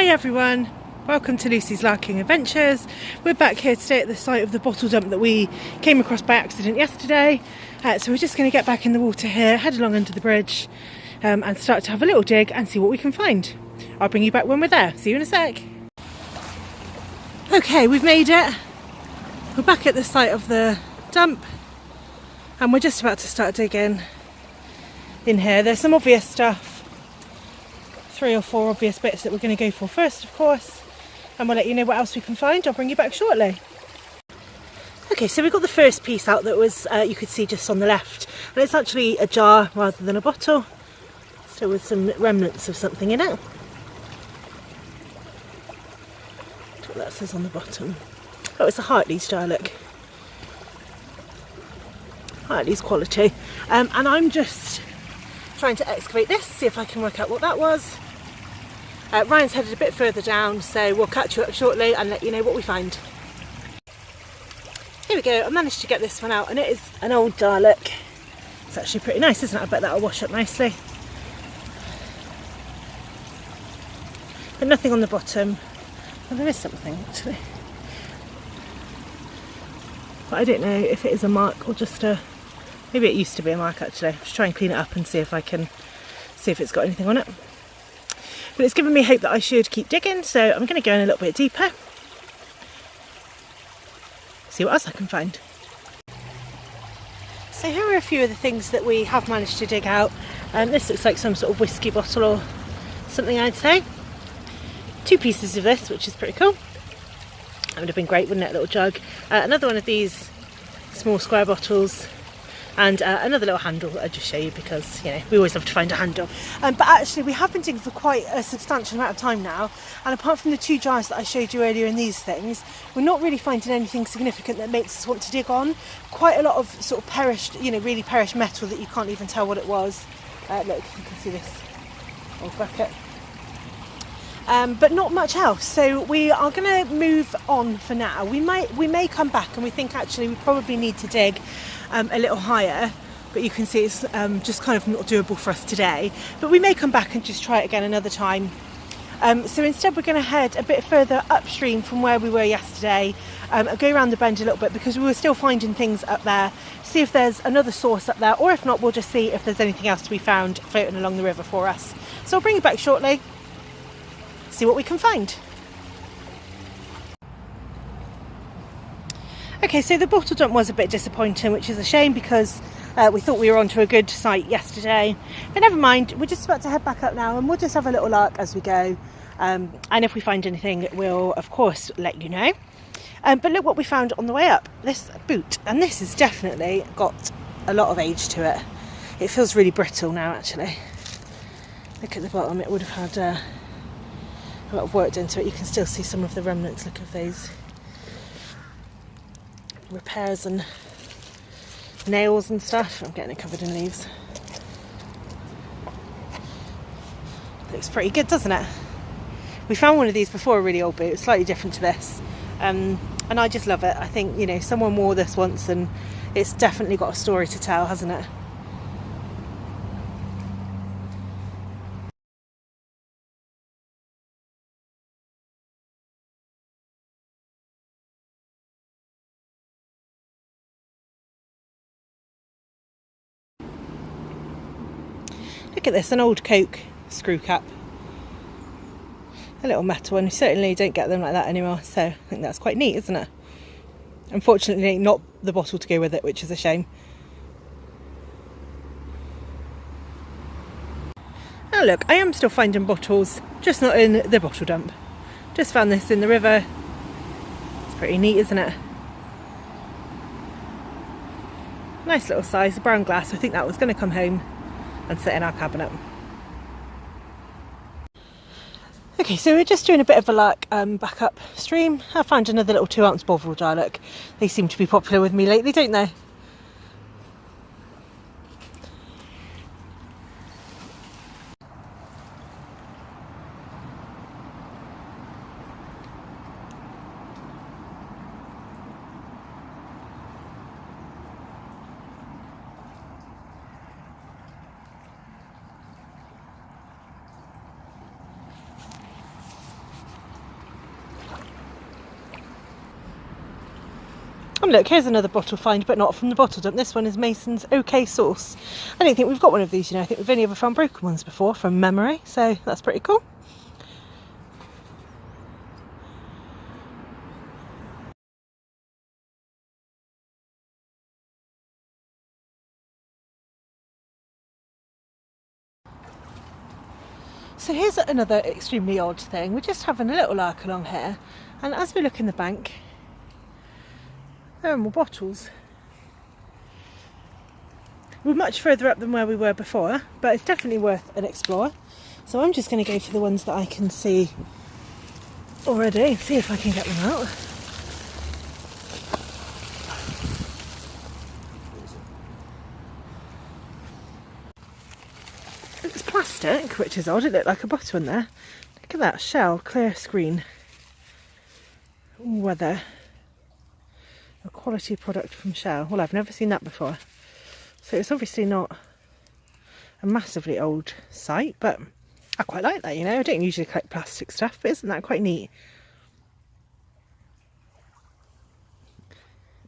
Hi everyone, welcome to Lucy's Larking Adventures. We're back here today at the site of the bottle dump that we came across by accident yesterday. So we're just going to get back in the water here, head along under the bridge and start to have a little dig and see what we can find. I'll bring you back when we're there. See you in a sec. Okay, we've made it. We're back at the site of the dump and we're just about to start digging in here. There's some obvious stuff. 3 or 4 obvious bits that we're going to go for first, of course, and we'll let you know what else we can find. I'll bring you back shortly. Okay, so we got the first piece out that was you could see just on the left, and it's actually a jar rather than a bottle, so with some remnants of something in it. That's what that says on the bottom. Oh, it's a Hartley's jar, look. Hartley's quality. And I'm just trying to excavate this, see if I can work out what that was. Ryan's headed a bit further down, so we'll catch you up shortly and let you know what we find. Here we go, I managed to get this one out, and it is an old jar, look. It's actually pretty nice, isn't it? I bet that'll wash up nicely. But nothing on the bottom. Well, there is something actually. But I don't know if it is a mark or just a... Maybe it used to be a mark actually. I'll just try and clean it up and see if I can see if it's got anything on it. But it's given me hope that I should keep digging, so I'm going to go in a little bit deeper. See what else I can find. So here are a few of the things that we have managed to dig out. This looks like some sort of whiskey bottle or something, I'd say. 2 pieces of this, which is pretty cool. That would have been great, wouldn't it? A little jug. Another one of these small square bottles. And another little handle that I'll just show you because, you know, we always have to find a handle. But actually we have been digging for quite a substantial amount of time now, and apart from the 2 jars that I showed you earlier in these things, we're not really finding anything significant that makes us want to dig on. Quite a lot of sort of perished, you know, really perished metal that you can't even tell what it was. Look, you can see this old bucket. But not much else, so we are going to move on for now. We may come back, and we think actually we probably need to dig a little higher, but you can see it's just kind of not doable for us today, but we may come back and just try it again another time. So instead we're going to head a bit further upstream from where we were yesterday, go around the bend a little bit because we were still finding things up there, see if there's another source up there, or if not we'll just see if there's anything else to be found floating along the river for us. So I'll bring you back shortly, see what we can find. Okay, so the bottle dump was a bit disappointing, which is a shame because we thought we were onto a good site yesterday. But never mind, we're just about to head back up now and we'll just have a little lark as we go. And if we find anything, we'll of course let you know. But look what we found on the way up, this boot. And this has definitely got a lot of age to it. It feels really brittle now actually. Look at the bottom, it would have had a lot of work done to it. You can still see some of the remnants, look, of those repairs and nails and stuff. I'm getting it covered in leaves. Looks pretty good, doesn't it? We found one of these before, a really old boot, slightly different to this, and I just love it. I think, you know, someone wore this once and it's definitely got a story to tell, hasn't it? Look at this, an old Coke screw cap. A little metal one. You certainly don't get them like that anymore, so I think that's quite neat, isn't it? Unfortunately not the bottle to go with it, which is a shame. Now look, I am still finding bottles, just not in the bottle dump. Just found this in the river. It's pretty neat, isn't it? Nice little size, brown glass. I think that was going to come home and sit in our cabinet. Okay, so we're just doing a bit of a lark back upstream. I found another little 2-ounce Bovril jar, look. They seem to be popular with me lately, don't they? And look, here's another bottle find, but not from the bottle dump. This one is Mason's OK Sauce. I don't think we've got one of these, you know. I think we've only ever found broken ones before from memory, so that's pretty cool. So here's another extremely odd thing. We're just having a little lark along here, and as we look in the bank, there are more bottles. We're much further up than where we were before, but it's definitely worth an explore. So I'm just going to go for the ones that I can see already, see if I can get them out. It's plastic, which is odd. It looked like a bottle in there. Look at that shell, clear screen. Weather. A quality product from Shell. Well, I've never seen that before. So it's obviously not a massively old site, but I quite like that, you know. I don't usually collect plastic stuff, but isn't that quite neat?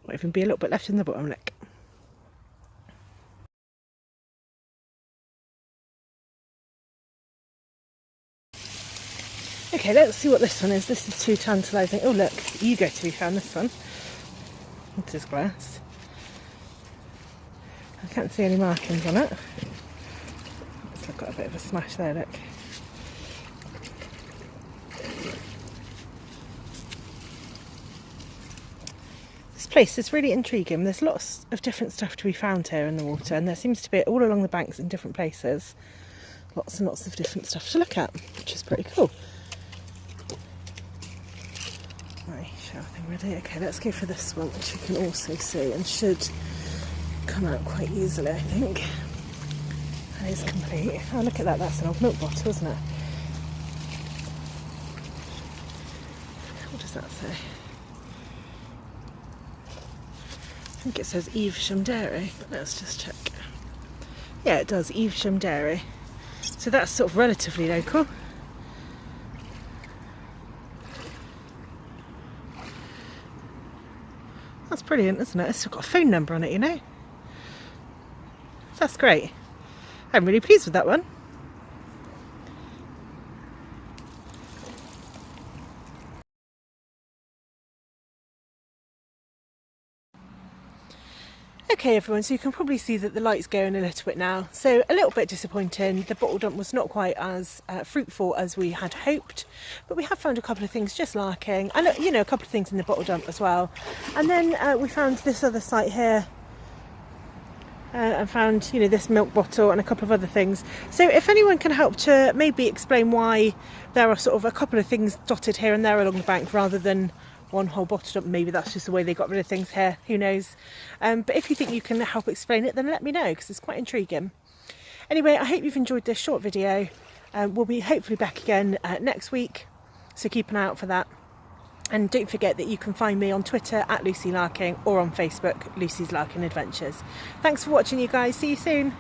Might even be a little bit left in the bottom, look. Okay, let's see what this one is. This is too tantalising. Oh look, eager to be found, this one. This is glass. I can't see any markings on it. It's got a bit of a smash there, look. This place is really intriguing. There's lots of different stuff to be found here in the water, and there seems to be all along the banks in different places. Lots and lots of different stuff to look at, which is pretty cool. Right, shower thing ready. Okay, let's go for this one, which you can also see and should come out quite easily, I think. That is complete. Oh, look at that. That's an old milk bottle, isn't it? What does that say? I think it says Evesham Dairy, but let's just check. Yeah, it does, Evesham Dairy. So that's sort of relatively local. That's brilliant, isn't it? It's still got a phone number on it, you know. That's great. I'm really pleased with that one. Okay everyone, so you can probably see that the light's going a little bit now, so a little bit disappointing. The bottle dump was not quite as fruitful as we had hoped, but we have found a couple of things just larking, and you know, a couple of things in the bottle dump as well. And then we found this other site here, and found, you know, this milk bottle and a couple of other things. So if anyone can help to maybe explain why there are sort of a couple of things dotted here and there along the bank rather than one whole bottle dump, maybe that's just the way they got rid of things here, who knows. But if you think you can help explain it, then let me know, because it's quite intriguing. Anyway, I hope you've enjoyed this short video. We'll be hopefully back again next week, so keep an eye out for that. And don't forget that you can find me on Twitter @Lucy Larking or on Facebook, Lucy's Larking Adventures. Thanks for watching, you guys. See you soon.